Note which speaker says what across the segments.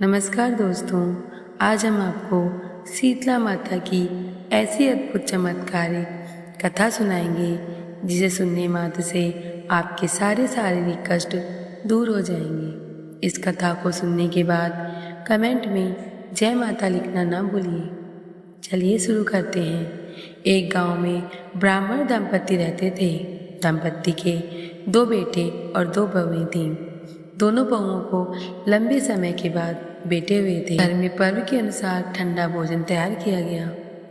Speaker 1: नमस्कार दोस्तों, आज हम आपको शीतला माता की ऐसी अद्भुत चमत्कारिक कथा सुनाएंगे जिसे सुनने मात्र से आपके सारे शारीरिक कष्ट दूर हो जाएंगे। इस कथा को सुनने के बाद कमेंट में जय माता लिखना ना भूलिए। चलिए शुरू करते हैं। एक गांव में ब्राह्मण दंपति रहते थे। दंपति के 2 बेटे और 2 बहुएं थीं। दोनों बहुओं को लंबे समय के बाद बेटे हुए थे। घर में पर्व के अनुसार ठंडा भोजन तैयार किया गया।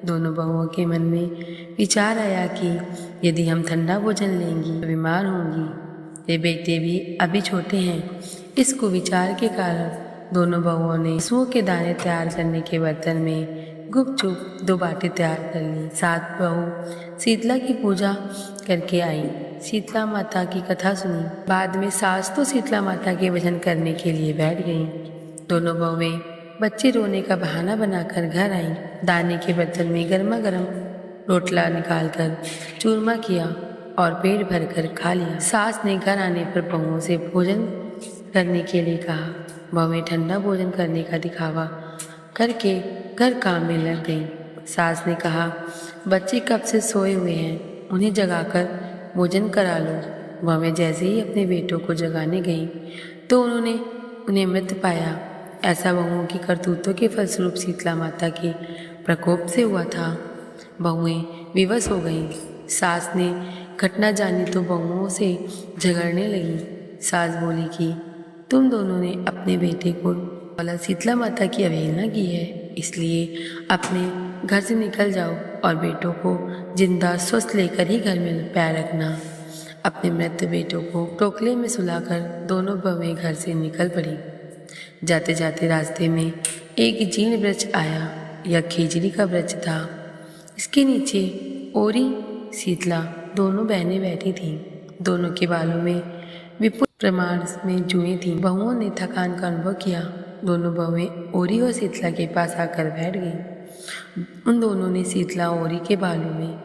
Speaker 1: दोनों बहुओं के मन में विचार आया कि यदि हम ठंडा भोजन लेंगी तो बीमार होंगी। ये बेटे भी अभी छोटे हैं। इस कुविचार के कारण दोनों बहुओं ने पशुओं के दाने तैयार करने के बर्तन में गुपचुप 2 बाटें तैयार कर ली। 7 बहू शीतला की पूजा करके आई। शीतला माता की कथा सुनी। बाद में सास तो शीतला माता के भजन करने के लिए बैठ गईं। दोनों बहुएं बच्चे रोने का बहाना बनाकर घर आईं। दाने के बर्तन में गर्मा गर्म रोटला निकालकर चूरमा किया और पेट भरकर खा लिया। सास ने घर आने पर बहुओं से भोजन करने के लिए कहा। बहुएं ठंडा भोजन करने का दिखावा करके घर काम में लग गईं। सास ने कहा, बच्चे कब से सोए हुए हैं, उन्हें जगाकर भोजन करा लो। बहुएं जैसे ही अपने बेटों को जगाने गईं तो उन्होंने उन्हें मृत पाया। ऐसा बहुओं की करतूतों के फलस्वरूप शीतला माता के प्रकोप से हुआ था। बहुएं विवश हो गईं। सास ने घटना जानी तो बहुओं से झगड़ने लगी। सास बोली कि तुम दोनों ने अपने बेटे को बोला शीतला माता की अवहेलना की है, इसलिए अपने घर से निकल जाओ और बेटों को जिंदा स्वस्थ लेकर ही घर में पैर रखना। अपने मृत बेटों को टोकले में सुलाकर दोनों बहुएं घर से निकल पड़ी। जाते जाते रास्ते में एक जीर्ण वृक्ष आया। यह खेजड़ी का वृक्ष था। इसके नीचे ओरी शीतला दोनों बहनें बैठी थीं। दोनों के बालों में विपुल प्रमाण में जुएं थीं। बहुओं ने थकान का अनुभव किया। दोनों बहुएं ओरी और शीतला के पास आकर बैठ गईं। उन दोनों ने शीतला और ओरी के बालों में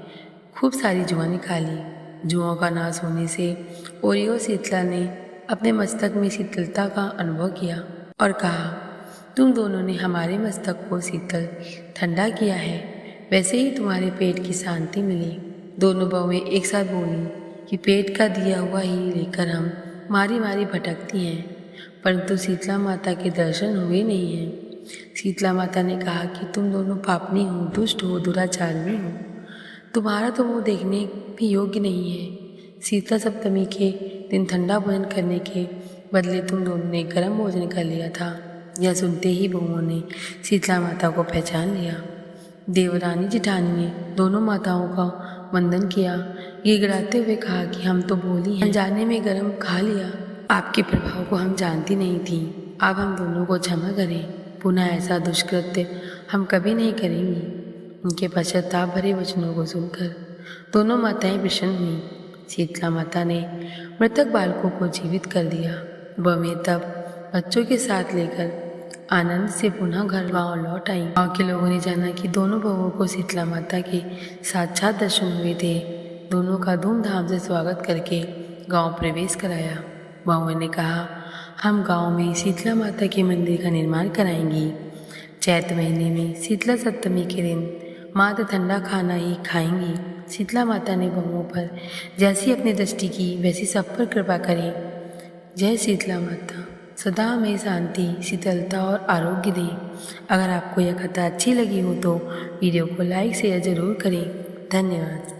Speaker 1: खूब सारी जुआ निकाली। जुओं का नाश होने से ओरी और शीतला ने अपने मस्तक में शीतलता का अनुभव किया और कहा, तुम दोनों ने हमारे मस्तक को शीतल ठंडा किया है, वैसे ही तुम्हारे पेट की शांति मिली। दोनों बहुएं एक साथ बोली कि पेट का दिया हुआ ही लेकर हम मारी मारी भटकती हैं, परंतु शीतला माता के दर्शन हुए नहीं हैं। शीतला माता ने कहा कि तुम दोनों पापनी हो, दुष्ट हो, दुराचारिणी हो। तुम्हारा तो मुँह देखने भी योग्य नहीं है। शीतला सप्तमी के दिन ठंडा भोजन करने के बदले तुम दोनों ने गर्म भोजन कर लिया था। यह सुनते ही बहुओं ने शीतला माता को पहचान लिया। देवरानी जेठानी ने दोनों माताओं का वंदन किया। गिड़गिड़ाते हुए कहा कि हम तो भोली हैं, अनजाने में गर्म खा लिया। आपके प्रभाव को हम जानती नहीं थी। आप हम दोनों को क्षमा करें। पुनः ऐसा दुष्कृत्य हम कभी नहीं करेंगी। उनके पश्चाताप भरे वचनों को सुनकर दोनों माताएं प्रसन्न हुईं। शीतला माता ने मृतक बालकों को जीवित कर दिया। बहुएं तब बच्चों के साथ लेकर आनंद से पुनः गांव लौट आई। गांव के लोगों ने जाना कि दोनों बहुओं को शीतला माता के साक्षात दर्शन हुए थे। दोनों का धूमधाम से स्वागत करके गांव प्रवेश कराया। बहुओं ने कहा, हम गांव में शीतला माता के मंदिर का निर्माण कराएंगी। चैत महीने में शीतला सप्तमी के दिन मात्र ठंडा खाना ही खाएंगी। शीतला माता ने बहुओं पर जैसी अपनी दृष्टि की वैसी सब पर कृपा करें। जय शीतला माता। सदा हमें शांति, शीतलता और आरोग्य दें। अगर आपको यह कथा अच्छी लगी हो तो वीडियो को लाइक शेयर जरूर करें। धन्यवाद।